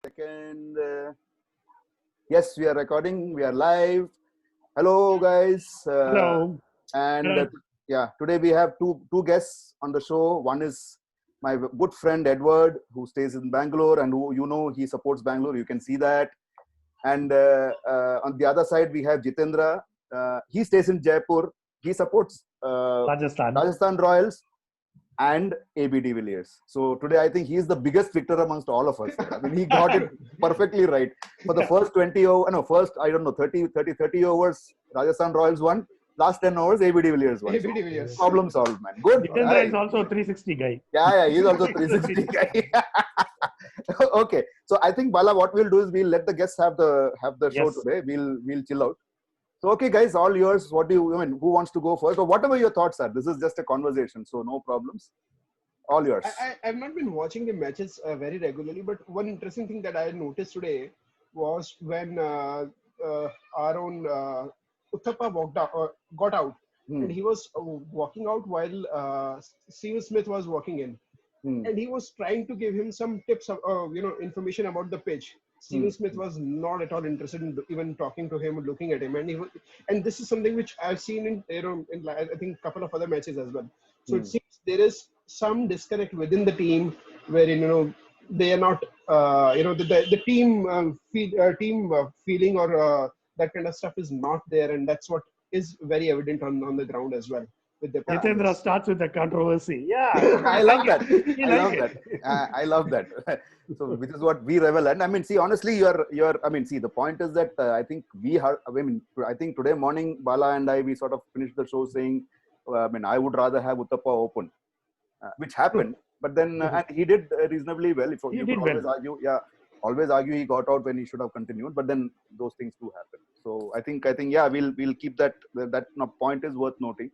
Second, yes, we are recording. We are live. Hello, guys. Hello. And yeah, today we have two guests on the show. One is my good friend Edward, who stays in Bangalore, and who he supports Bangalore. You can see that. And on the other side, we have Jitendra. He stays in Jaipur. He supports Rajasthan Royals and ABD Villiers. So today I think he is the biggest victor amongst all of us. I mean, he got it perfectly right. For the first 20 over, no, first, I don't know, 30 overs, Rajasthan Royals won. Last 10 overs, ABD Villiers won. ABD Villiers. Problem solved, man. Good. Jitendra is also a 360 guy. Yeah, he's also 360 guy. Okay. So I think, Bala, what we'll do is we'll let the guests have the show today. We'll chill out. So, okay, guys, all yours. Who wants to go first? Or whatever your thoughts are. This is just a conversation, so no problems. All yours. I've not been watching the matches very regularly, but one interesting thing that I noticed today was when our own Uthappa got out, and he was walking out while Steve Smith was walking in. And he was trying to give him some tips of, information about the pitch. Steven Smith was not at all interested in even talking to him or looking at him, and this is something which I've seen in I think a couple of other matches as well. So it seems there is some disconnect within the team where they are not the team feeling or that kind of stuff is not there, and that's what is very evident on the ground as well. Jitendra starts with a controversy. Yeah, I love that. I love that. So, which is what we revel at. I mean, see, honestly, the point is that I think I think today morning, Bala and we sort of finished the show saying, I would rather have Uthappa open, which happened. But then and he did reasonably well. If you could always argue he got out when he should have continued. But then those things do happen. So I think we'll keep that point is worth noting.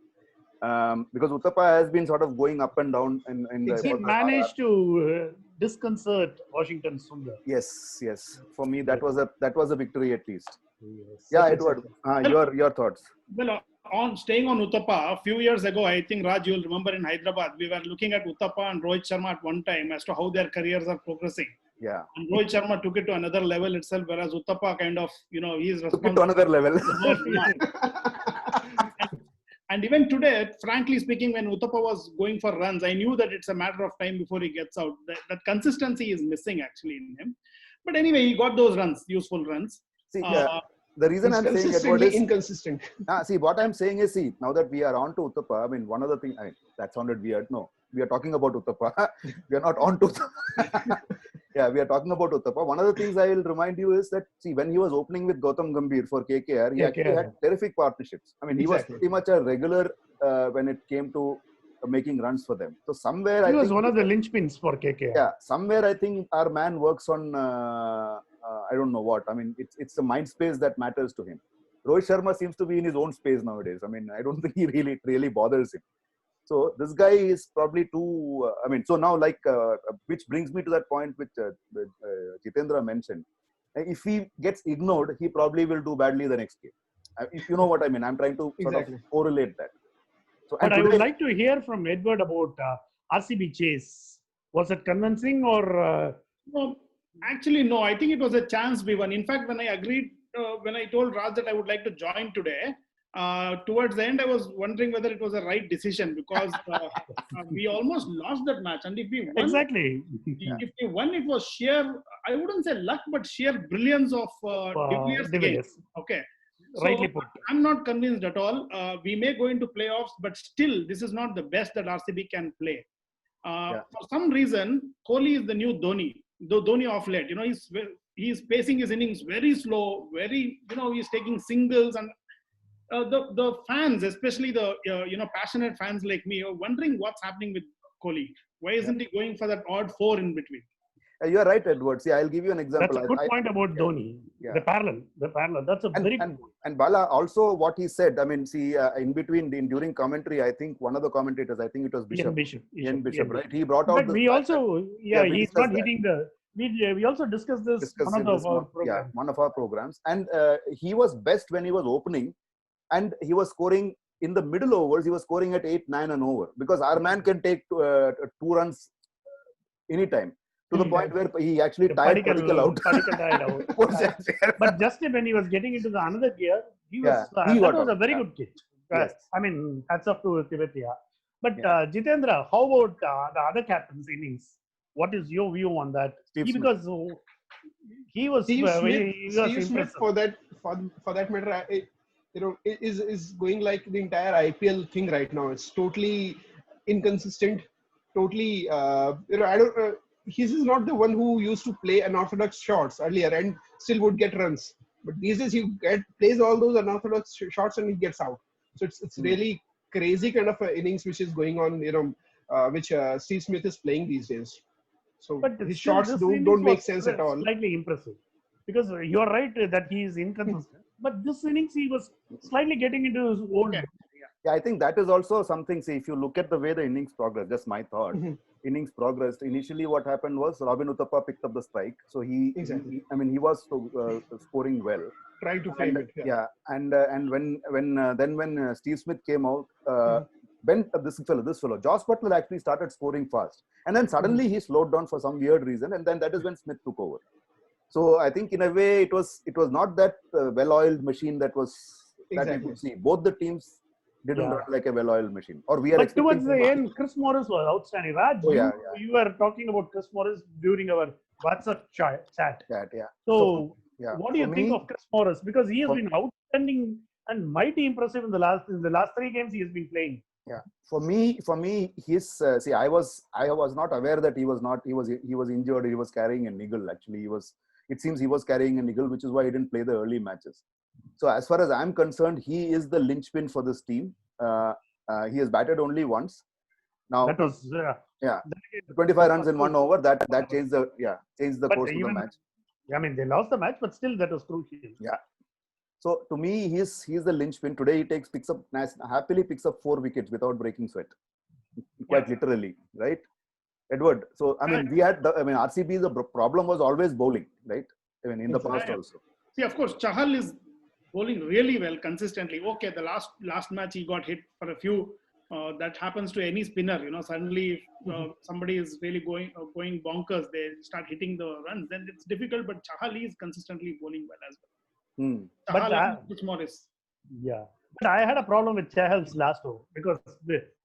Because Uthappa has been sort of going up and down he managed to disconcert Washington Sundar. Yes. For me, that was a victory at least. Yes. Yeah, Edward, your thoughts. Well, on staying on Uthappa, a few years ago, I think Raj, you'll remember in Hyderabad, we were looking at Uthappa and Rohit Sharma at one time as to how their careers are progressing. Yeah. And Rohit Sharma took it to another level itself, whereas Uthappa kind of, he's responsible. Took it to another level. And even today, frankly speaking, when Uthappa was going for runs, I knew that it's a matter of time before he gets out. That consistency is missing actually in him. But anyway, he got those runs, useful runs. See, the reason I'm saying Edward is inconsistent. See, what I'm saying is, now that we are on to Uthappa, I mean, one other thing, that sounded weird. No, we are talking about Uthappa. We are not on to Uthappa. Yeah, we are talking about Uthappa. One of the things I will remind you is that, see, when he was opening with Gautam Gambhir for KKR, he actually had terrific partnerships. I mean, he was pretty much a regular when it came to making runs for them. So somewhere he was one of the linchpins for KKR. Yeah, somewhere I think our man works on, I don't know what. I mean, it's the mind space that matters to him. Rohit Sharma seems to be in his own space nowadays. I mean, I don't think he really bothers him. So this guy is probably too. So now, which brings me to that point which Jitendra mentioned. If he gets ignored, he probably will do badly the next game. If you know what I mean, I'm trying to sort of correlate that. So, but I would like to hear from Edward about RCB chase. Was it convincing or? No, actually, no. I think it was a chance we won. In fact, when I told Raj that I would like to join today. Towards the end, I was wondering whether it was a right decision because we almost lost that match. And if we won, if we won, it was sheer, I wouldn't say luck, but sheer brilliance of De Villiers. Okay. Rightly put. I'm not convinced at all. We may go into playoffs, but still, this is not the best that RCB can play. For some reason, Kohli is the new Dhoni. The Dhoni off late. He's pacing his innings very slow, he's taking singles and the fans, especially the passionate fans like me, are wondering what's happening with Kohli. Why isn't he going for that odd 4 in between? You are right, Edward. See, I'll give you an example. That's a good point about Dhoni. Yeah. The parallel. That's a very good point. And Bala, also what he said, I mean, see, in between, during commentary, I think one of the commentators, I think it was Bishop. Ian Bishop, right? He brought out. But we also, he's not hitting the. We also discussed this one of our programs. Yeah, one of our programs. And he was best when he was opening. And he was scoring in the middle overs. He was scoring at 8, 9 and over because our man can take 2 runs anytime. to the point where he actually tired Padikkal out. Padikkal tired out. But just when he was getting into the another gear, he was that was a very good kid. Yes. I mean, hats off to Tibetia. But Jitendra, how about the other captain's innings? What is your view on that? Because he was Steve impressive. Smith for that matter, is going like the entire IPL thing right now. It's totally inconsistent. Totally, He's not the one who used to play unorthodox shots earlier and still would get runs. But these days he plays all those unorthodox shots and he gets out. So it's really crazy kind of innings which is going on. Which Steve Smith is playing these days. So but his shots don't make sense at all. Slightly impressive, because you are right that he is inconsistent. But this innings he was slightly getting into his own. Yeah, I think that is also something. See, if you look at the way the innings progressed, just my thought. Innings progressed. Initially, what happened was Robin Uthappa picked up the strike, so he was scoring well. Trying to frame it. Yeah, and when Steve Smith came out. This fellow, Josh Butler actually started scoring fast. And then suddenly he slowed down for some weird reason. And then that is when Smith took over. So I think in a way it was not that well-oiled machine that you could see. Both the teams didn't run like a well-oiled machine. But towards the end, Chris Morris was outstanding. Raj, you were talking about Chris Morris during our WhatsApp chat. So what do you think of Chris Morris? Because he has been outstanding and mighty impressive in the last 3 games he has been playing. Yeah, for me, his I was not aware that he was injured. He was carrying a niggle. Actually, it seems he was carrying a niggle, which is why he didn't play the early matches. So as far as I'm concerned, he is the linchpin for this team. He has batted only once. Now that was 25 runs in 1 over. That changed the course of the match. I mean, they lost the match, but still that was crucial. Yeah. So to me, he's the linchpin. Today he happily picks up 4 wickets without breaking sweat. Quite literally, right? Edward. So I mean, RCB, the problem was always bowling, right? I mean, in the past also. See, of course, Chahal is bowling really well consistently. Okay, the last match he got hit for a few. That happens to any spinner. Suddenly if somebody is really going bonkers, they start hitting the runs. Then it's difficult. But Chahal is consistently bowling well as well. But Morris. Yeah, but I had a problem with Chahal's last over because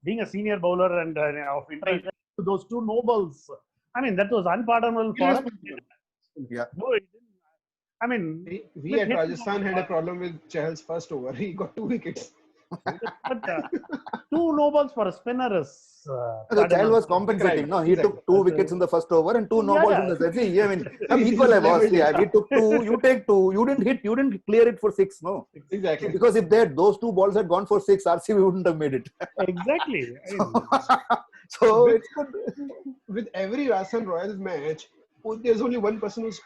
being a senior bowler and of interest to those 2 no balls, I mean that was unpardonable for him. Yeah. No, it didn't. I mean, we at Rajasthan had a problem with Chahal's first over. He got 2 wickets. But 2 no balls for a spinner is. Chahal was compensating. No, he took 2 wickets in the first over and 2 no balls in the second. See, I mean, equal I was. We took 2. You take 2. You didn't hit. You didn't clear it for 6. No. Exactly. Because if those 2 balls had gone for 6, RCB wouldn't have made it. Exactly. So it's good. With every Rajasthan Royals match, there's only one person who's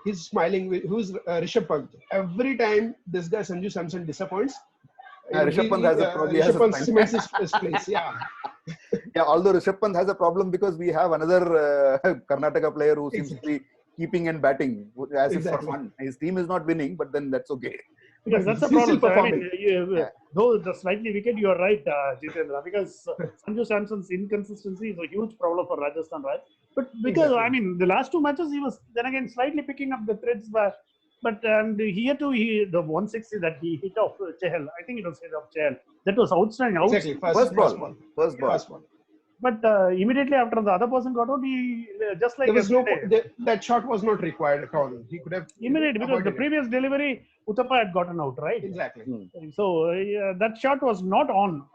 he's smiling. Who's Rishabh Pant. Every time this guy Sanju Samson disappoints, Rishabh Pant has a problem. Cements his place. Yeah. Yeah. Although Rishabh Pant has a problem because we have another Karnataka player who seems to be keeping and batting as if for fun. His team is not winning, but then that's okay. Because that's the problem. I mean, though the slightly wicket, you are right, Jitendra, because Sanju Samson's inconsistency is a huge problem for Rajasthan, right? But because, I mean, the last 2 matches, he was then again slightly picking up the threads. But here too, the 160 that he hit off Chahal, I think it was hit off Chahal. That was outstanding. Exactly. First ball. But immediately after the other person got out, he just like there was that shot was not required at all. He could have immediately because the previous delivery Uthappa had gotten out, right? Exactly. So that shot was not on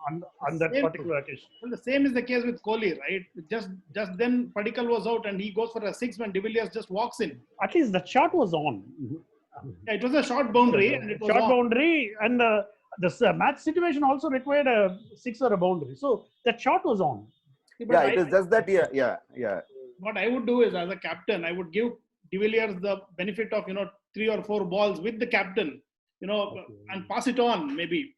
that particular occasion. Well, the same is the case with Kohli, right? Just then Padikkal was out and he goes for a 6 when De Villiers just walks in. At least the shot was on. Yeah, it was a short boundary and it was boundary and the match situation also required a 6 or a boundary. So that shot was on. But it is just that. Yeah. What I would do is, as a captain, I would give De Villiers the benefit of 3 or 4 balls with the captain, and pass it on. Maybe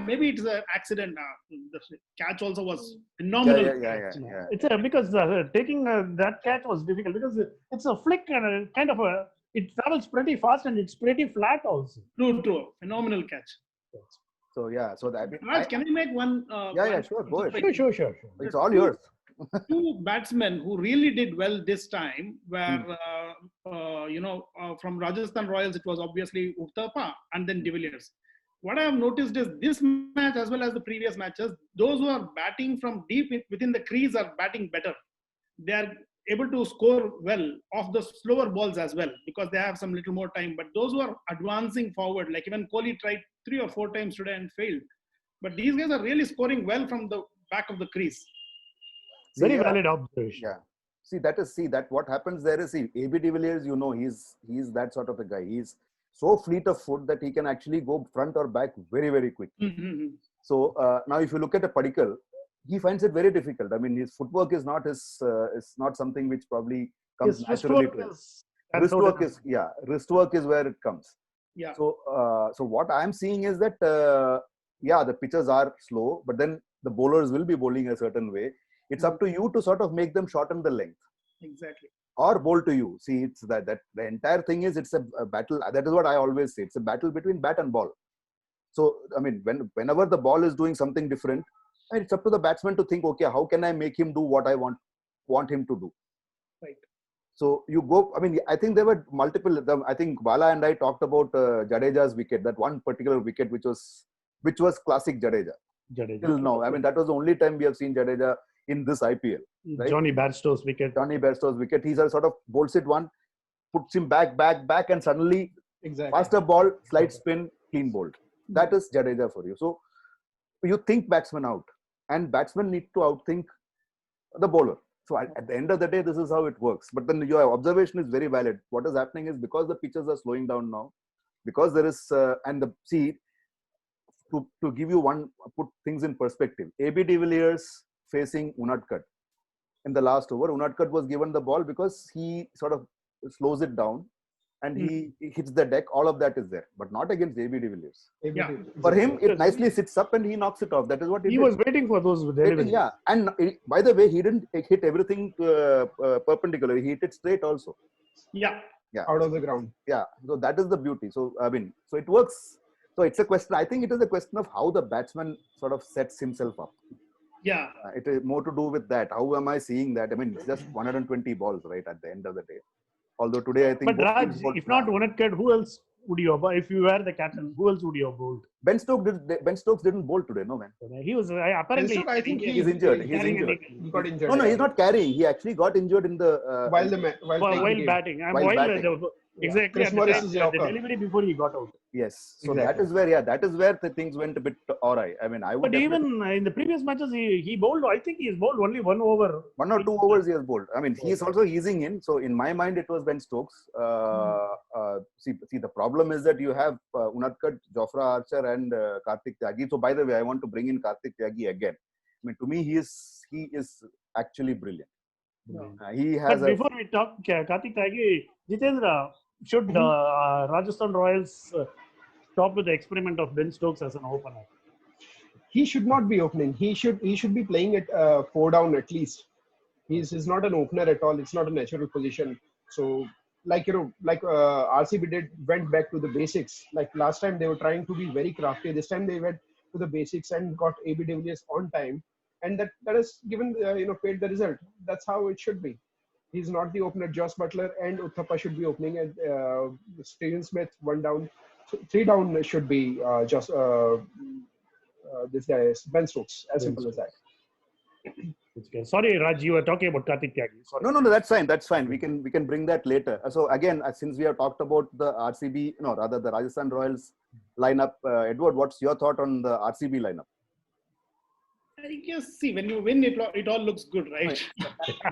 maybe it's an accident. The catch also was phenomenal. Yeah. It's because taking that catch was difficult because it's a flick and it travels pretty fast and it's pretty flat also. True. Phenomenal catch. So yeah. So that. Raj, can I make one? Sure. Go ahead. Sure. It's all yours. two batsmen who really did well this time were, from Rajasthan Royals, it was obviously Uthappa and then De Villiers. What I have noticed is this match as well as the previous matches, those who are batting from deep within the crease are batting better. They are able to score well off the slower balls as well because they have some little more time. But those who are advancing forward, like even Kohli tried 3 or 4 times today and failed. But these guys are really scoring well from the back of the crease. Very valid observation. Yeah. That what happens there is, AB de Villiers, he's that sort of a guy. He's so fleet of foot that he can actually go front or back very, very quick. Mm-hmm. So now if you look at a Padikkal, he finds it very difficult. I mean, his footwork is not something which probably comes naturally to him. Wrist work is where it comes. Yeah. So what I'm seeing is that, the pitches are slow, but then the bowlers will be bowling a certain way. It's up to you to sort of make them shorten the length. Exactly. Or bowl to you. See, it's that the entire thing is, it's a battle. That is what I always say. It's a battle between bat and ball. So, I mean, whenever the ball is doing something different, it's up to the batsman to think, okay, how can I make him do what I want him to do? Right. So you go, I mean, I think there were multiple, I think Bala and I talked about Jadeja's wicket, that one particular wicket, which was classic Jadeja. Till now. I mean, that was the only time we have seen Jadeja in this IPL. Right? Johnny Bairstow's wicket. He sort of bolts it one, puts him back, and suddenly faster ball, slight spin, clean bowled. That is Jadeja for you. So you think batsman out, and batsmen need to outthink the bowler. So at the end of the day, this is how it works. But then your observation is very valid. What is happening is, because the pitches are slowing down now, because there is to give you put things in perspective. AB de Villiers facing Unadkat in the last over. Unadkat was given the ball because he sort of slows it down and he hits the deck. All of that is there, but not against AB de Villiers. For him, it nicely sits up and he knocks it off. That is what he did. Was waiting for those deliveries. Yeah, and by the way, he didn't hit everything perpendicular. He hit it straight also. Yeah, out of the ground. Yeah, so that is the beauty. So I mean, so it works. So it's a question. I think it is a question of how the batsman sort of sets himself up. Yeah. It is more to do with that. How am I seeing that? I mean, it's just 120 balls, right, at the end of the day. Although today I think. But Raj, if not Unadkat, who else would you have? If you were the captain, who else would you have bowled? Ben Stokes didn't bowl today, no man. He was apparently. I think he's injured. He got injured. No, he's not carrying. He actually got injured in the while batting. Exactly. Chris Morris is the delivery before he got out. Yes. So that is where the things went a bit awry. I mean, I would. But even in the previous matches, he bowled. I think he's bowled only 1 over. 1 or 2 overs he has bowled. I mean, he is also easing in. So in my mind, it was Ben Stokes. See, the problem is that you have Unadkat, Jofra Archer, and Karthik Tyagi. So by the way, I want to bring in Karthik Tyagi again. I mean, to me, he is actually brilliant. But before we talk Karthik Tyagi, Jitendra, should Rajasthan Royals stop with the experiment of Ben Stokes as an opener? He should not be opening. He should be playing at 4 down at least. He's not an opener at all. It's not a natural position. So RCB went back to the basics. Like last time they were trying to be very crafty. This time they went to the basics and got AB de Villiers on time, and that has given paid the result. That's how it should be. He's not the opener. Joss Butler and Uthappa should be opening, and Steven Smith 1 down. So 3 down should be this guy is Ben Stokes. As simple as that. Sorry, Raj, you were talking about Karthik Tyagi. No, that's fine. That's fine. We can bring that later. So again, since we have talked about the the Rajasthan Royals lineup, Edward, what's your thought on the RCB lineup? I guess, see, when you win, it all looks good, right?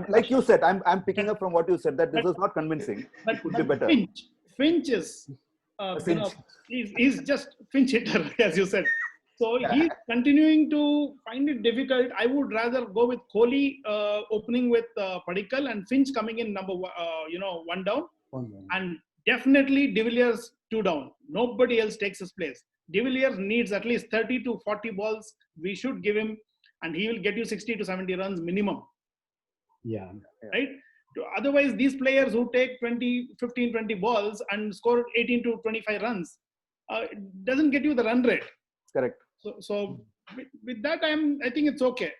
Like you said, I'm picking up from what you said that this is not convincing. It could be better. Finch is, he's just Finch hitter, as you said. So he's continuing to find it difficult. I would rather go with Kohli opening with Padikkal and Finch coming in number 1 down. And definitely De Villiers 2 down. Nobody else takes his place. De Villiers needs at least 30 to 40 balls. We should give him, and he will get you 60 to 70 runs minimum. Yeah. Right? Otherwise, these players who take 15, 20 balls and score 18 to 25 runs, it doesn't get you the run rate. Correct. So with that, I think it's okay.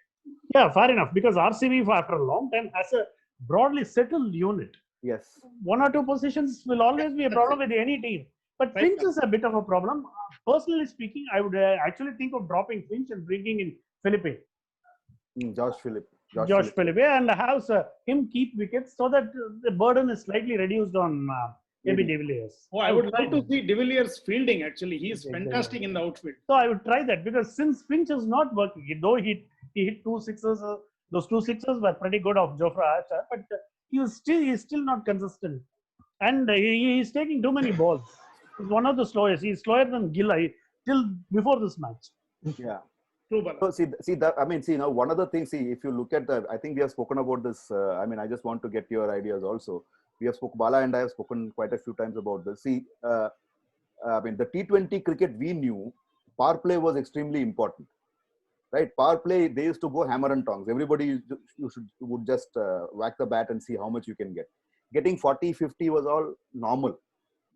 Yeah, fair enough. Because RCB, after a long time, has a broadly settled unit. Yes. One or two positions will always be a problem with any team. But Right. Finch is a bit of a problem. Personally speaking, I would actually think of dropping Finch and bringing in Philippe. Josh Philippe. Josh Philippe, and have him keep wickets so that the burden is slightly reduced on maybe De Villiers. Oh, I would love to see De Villiers fielding. Actually, he is fantastic in the outfield. So I would try that, because since Finch is not working, though he hit 2 sixes, those 2 sixes were pretty good of Jofra Archer, but he's still not consistent, and he's taking too many balls. He's one of the slowest. He's slower than Gill till before this match. Yeah. True, Bala. So see that, I mean, see now one other thing, see if you look at the, I think we have spoken about this, I mean, I just want to get your ideas also. We have spoken, Bala and I have spoken quite a few times about this. See, I mean, the T20 cricket we knew, power play was extremely important, right? Power play, they used to go hammer and tongs. Everybody would just whack the bat and see how much you can get. Getting 40, 50 was all normal.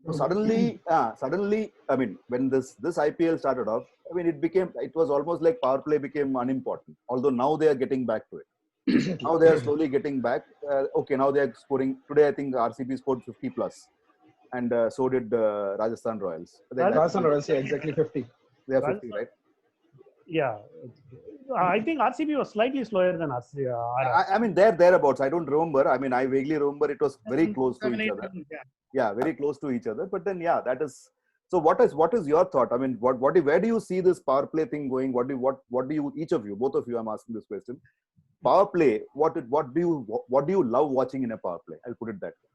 So suddenly, I mean, when this IPL started off, I mean, it was almost like power play became unimportant. Although now they are getting back to it. Now they are slowly getting back. Okay, now they are scoring. Today, I think RCB scored 50 plus, and so did Rajasthan Royals. Rajasthan Royals, yeah, exactly 50. They are 50, right? Yeah, I think RCB was slightly slower than RCB. I mean, they're thereabouts. I don't remember. I mean, I vaguely remember it was very close to each other. Yeah, very close to each other. But then, yeah, that is. So, what is your thought? I mean, where do you see this power play thing going? What do you each of you, both of you, I'm asking this question. Power play. What do you love watching in a power play? I'll put it that way.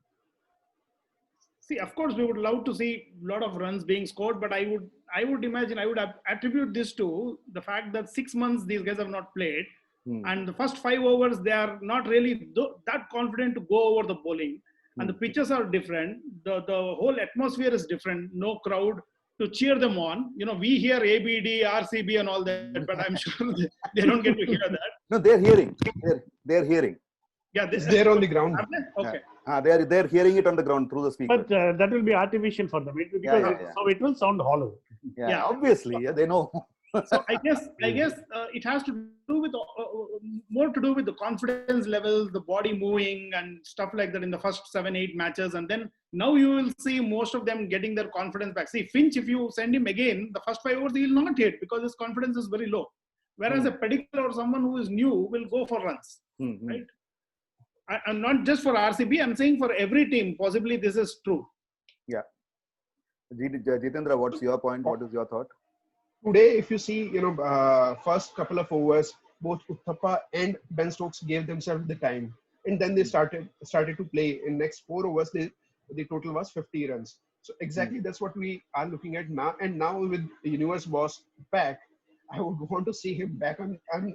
See, of course, we would love to see a lot of runs being scored, but I would imagine, I would attribute this to the fact that 6 months these guys have not played, and the first 5 overs they are not really that confident to go over the bowling, and the pitches are different. The whole atmosphere is different. No crowd to cheer them on. You know, we hear ABD, RCB, and all that, but I'm sure they don't get to hear that. No, they're hearing. They're hearing. Yeah, it's there on the ground. Okay. They're hearing it on the ground through the speaker. But that will be artificial for them, so it will sound hollow. Yeah, obviously, yeah, they know. So I guess it has to do with more to do with the confidence level, the body moving and stuff like that in the first 7-8 matches, and then now you will see most of them getting their confidence back. See, Finch, if you send him again, the first 5 overs he will not hit because his confidence is very low. Whereas a Pedicle or someone who is new will go for runs, right? I'm not just for RCB, I'm saying for every team, possibly this is true. Yeah. Jitendra, what's your point? What is your thought? Today, if you see, first couple of overs, both Uthappa and Ben Stokes gave themselves the time. And then they started to play. In next 4 overs, the total was 50 runs. So exactly that's what we are looking at now. And now with the Universe Boss back, I would want to see him back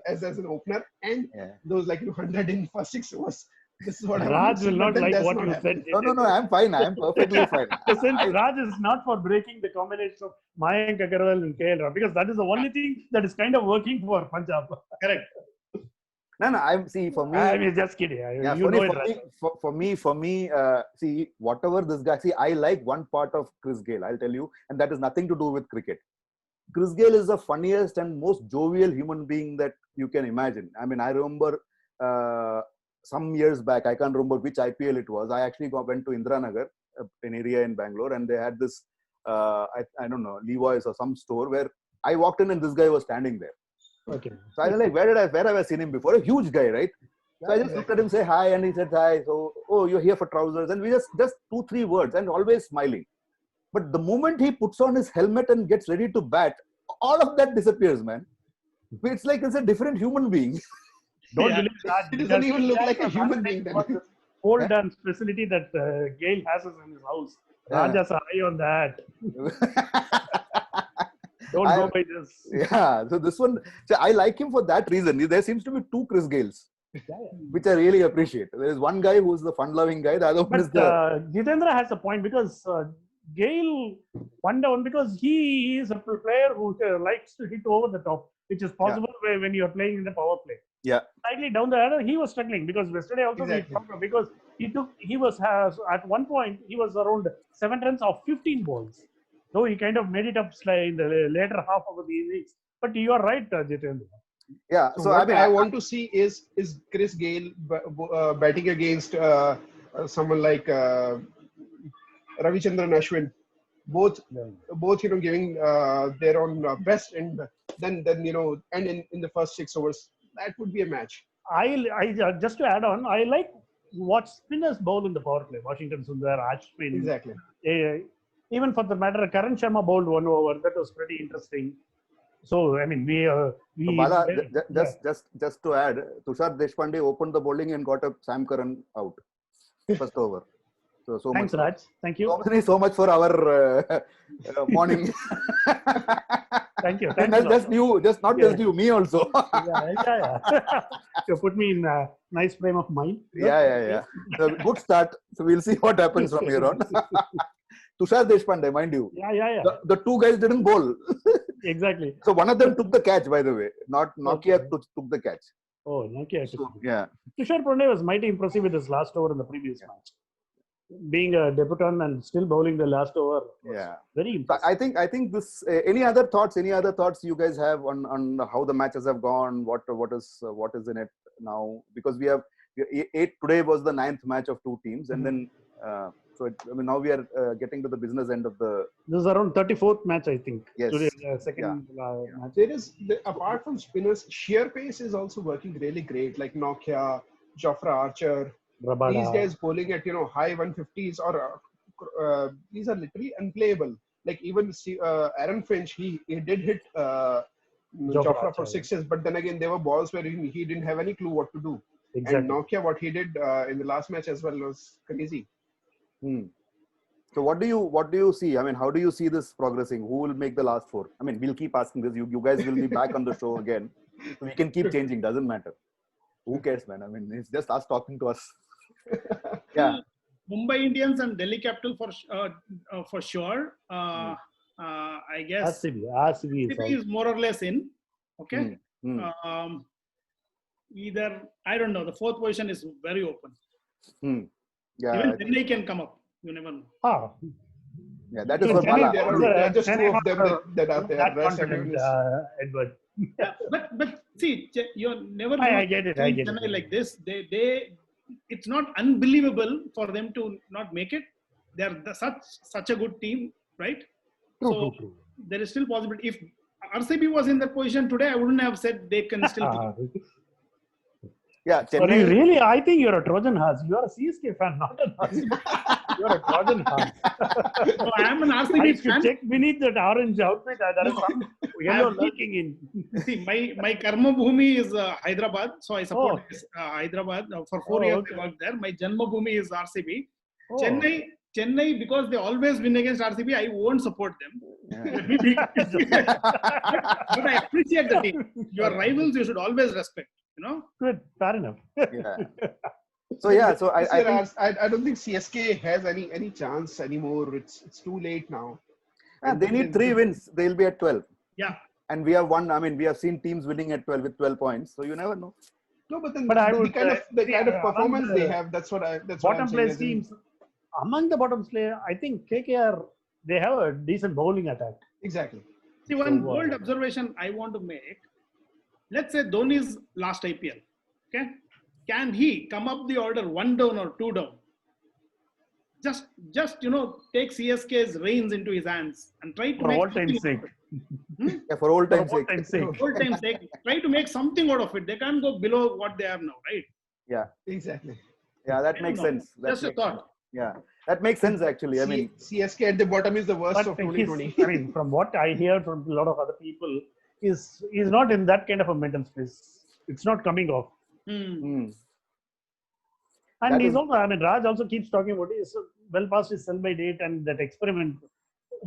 as an opener, and those 100 in first 6 overs. This is what Raj will not like what you said. No, I'm fine. I'm perfectly fine. Since Raj is not for breaking the combination of Mayank Agarwal and KL Rahul, because that is the only thing that is kind of working for Punjab. Correct. No. For me. I mean, just kidding. For me, see, whatever this guy. See, I like one part of Chris Gayle. I'll tell you, and that has nothing to do with cricket. Chris Gayle is the funniest and most jovial human being that you can imagine. I mean, I remember some years back, I can't remember which IPL it was. I actually went to Indiranagar, an area in Bangalore, and they had this, I don't know, Levi's or some store where I walked in and this guy was standing there. Okay. So I was like, where have I seen him before? A huge guy, right? So I just looked at him, say hi, and he said hi. So, oh, you're here for trousers, and we just 2-3 words, and always smiling. But the moment he puts on his helmet and gets ready to bat, all of that disappears, man. It's like it's a different human being. Don't believe that. It doesn't even look like a human being. Pole dance facility that Gayle has in his house. Raj has an eye on that. Don't go by this. Yeah. So this one, I like him for that reason. There seems to be 2 Chris Gayles, which I really appreciate. There is one guy who's the fun-loving guy. The other one is the. Jitendra has a point, because Gayle won down because he is a player who likes to hit over the top, which is possible when you are playing in the power play. Yeah. Slightly down the other, he was struggling because yesterday also because he was at one point he was around 7 runs of 15 balls. So he kind of made it up in the later half of the innings. But you are right, Jitendra. Yeah. So So what I I want to see is Chris Gayle batting against someone like Ravichandran Ashwin, both giving their own best, and then and in the first 6 overs, that would be a match. I just to add on, I like what spinners bowl in the power play. Washington Sundar, Ashwin. Exactly. Even for the matter, Karan Sharma bowled 1 over. That was pretty interesting. So I mean, So Bala, just to add, Tushar Deshpande opened the bowling and got a Sam Curran out first over. So thanks, much. Raj. Thank you. So much for our morning. Thank you. Just you, me also. You put me in a nice frame of mind. Yeah. So good start. So we'll see what happens from here on. Tushar Deshpande, mind you. Yeah. The two guys didn't bowl. Exactly. So one of them took the catch, by the way. Not Nokia took the catch. Oh, Nokia. So, yeah. Tushar Pandey was mighty impressive with his last over in the previous match. Being a debutant and still bowling the last over. Very impressive. I think this. Any other thoughts? You guys have on how the matches have gone? What is in it now? Because we have 8 today was the 9th match of 2 teams, and then. Now we are getting to the business end of the. This is around 34th match, I think. Yes. Today, second match. There is apart from spinners, sheer pace is also working really great. Like Nokia, Jofra Archer, Rabada. These guys bowling at high 150s or these are literally unplayable. Like even Aaron Finch, he did hit Jofra for 6s, but then again there were balls where he didn't have any clue what to do. Exactly. And Nokia, what he did in the last match as well was crazy. So what do you see? I mean, how do you see this progressing? Who will make the last 4? I mean, we'll keep asking this. You guys will be back on the show again. So we can keep changing. Doesn't matter. Who cares, man? I mean, it's just us talking to us. Yeah. Mumbai Indians and Delhi Capital for sure. I guess RCB is more or less in. Okay. Either I don't know. The 4th position is very open. Yeah, even Chennai can come up. You never know. Yeah, that is for Bala. There are just 2 of them that are there. Edward. Yeah, but see, you're never. I get it. Chennai like this, they it's not unbelievable for them to not make it. They're such a good team, right? True. There is still possibility. If RCB was in that position today, I wouldn't have said they can still play. Yeah, Chennai. Really, I think you're a Trojan horse. You are a CSK fan, not an RCB. You're a Trojan horse. No, I am an RCB fan. Check beneath that orange outfit. There is some yellow lurking in. See, my Karma Bhumi is Hyderabad, so I support Hyderabad. For 4 years I worked there. My Janma Bhumi is RCB. Chennai, because they always win against RCB, I won't support them. Yeah. But I appreciate the team. Your rivals, you should always respect. Good, fair enough. Yeah. So I don't think CSK has any chance anymore. It's too late now. They need 3 wins. They'll be at 12. Yeah. And we have won. I mean, we have seen teams winning at 12 with 12 points. So you never know. No, but then the kind of performance they have. That's what I'm saying. Bottom place teams. Among the bottom place, I think KKR, they have a decent bowling attack. Exactly. See, one bold observation I want to make. Let's say Dhoni's last IPL. Okay, can he come up the order 1 down or 2 down? Just take CSK's reins into his hands and try to for make old time's sake. Yeah, for old time's sake. For old time's sake, try to make something out of it. They can't go below what they have now, right? Yeah, exactly. Yeah, that makes sense. Just a thought. Yeah, that makes sense actually. I mean, CSK at the bottom is the worst of 2020. I mean, from what I hear from a lot of other people, is not in that kind of a mental space. It's not coming off. And he's also, I mean, Raj also keeps talking about it. Well past his sell by date, and that experiment,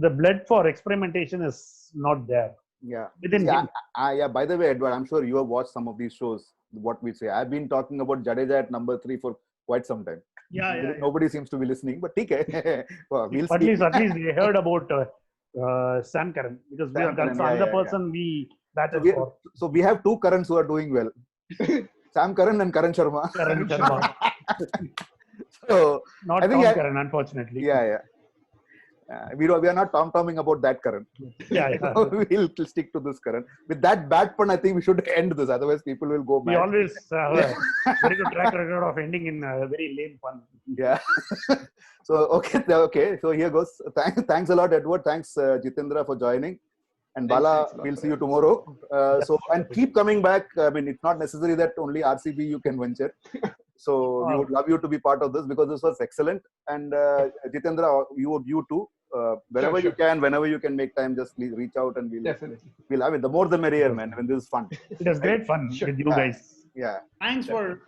the blood for experimentation is not there. Yeah. Within him. By the way, Edward, I'm sure you have watched some of these shows. What we say, I've been talking about Jadeja at number 3 for quite some time. Yeah. Nobody seems to be listening, but okay. Well, we'll at least they heard about Sam Curran, because that's another person we battled for. So we have 2 Currans who are doing well. Sam Curran and Karan Sharma. So not Tom Curran, unfortunately. Yeah. We are not tom-tomming about that, Karan. Yeah. We'll stick to this, Karan. With that bad pun, I think we should end this. Otherwise, people will go mad. We always have a very good track record of ending in a very lame pun. Yeah. So, okay. So here goes. Thanks a lot, Edward. Thanks, Jitendra, for joining. And Bala, we'll see you tomorrow. And keep coming back. I mean, it's not necessary that only RCB you can venture. So we would love you to be part of this because this was excellent. And Jitendra, you too. Whenever you can make time, just please reach out and we'll have it. The more the merrier, man. I mean, this is fun. It was great fun with you guys. Yeah. Thanks for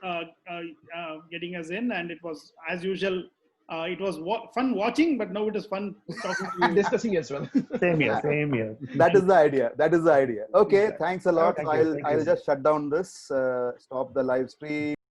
getting us in, and it was as usual. It was fun watching, but now it is fun talking to you. Discussing as well. Same here. That is the idea. Okay, thanks a lot. Thank you. I'll just shut down this, stop the live stream.